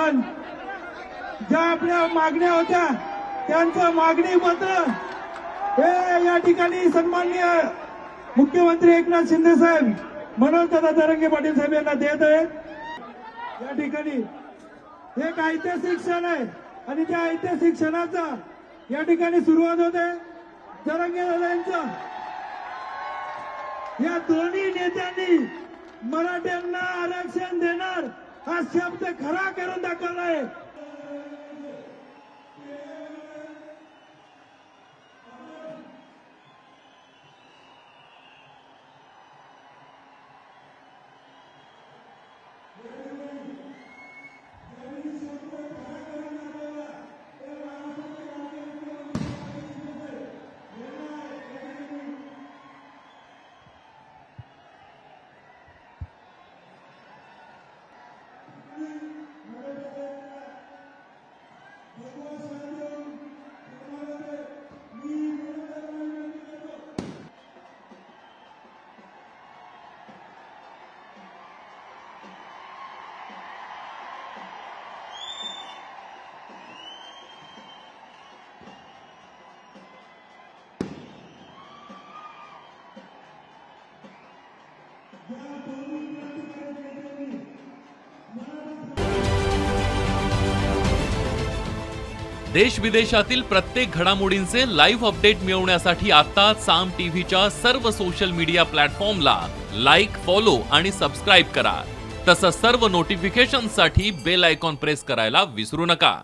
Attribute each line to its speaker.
Speaker 1: आपण ज्या आपल्या मागण्या होत्या त्यांचं मागणी पत्र हे या ठिकाणी सन्माननीय मुख्यमंत्री एकनाथ शिंदे साहेब मनोज दादा जरांगे पाटील साहेब यांना देत आहे। या ठिकाणी एक ऐतिहासिक क्षण आहे आणि त्या ऐतिहासिक क्षणाचा या ठिकाणी सुरुवात होते जरांगे दादा यांच्या या दोन्ही नेत्यांनी मराठ्यांना आरक्षण देणार हा शब्द खरा करून दाखवलाय।
Speaker 2: देश विदेशातील प्रत्येक घडामोडींचे लाईव्ह अपडेट मिळवण्यासाठी आता साम टीव्हीच्या सर्व सोशल मीडिया प्लॅटफॉर्मला लाईक, फॉलो आणि सबस्क्राईब करा। तसंच सर्व नोटिफिकेशनसाठी बेल आयकॉन प्रेस करायला विसरू नका।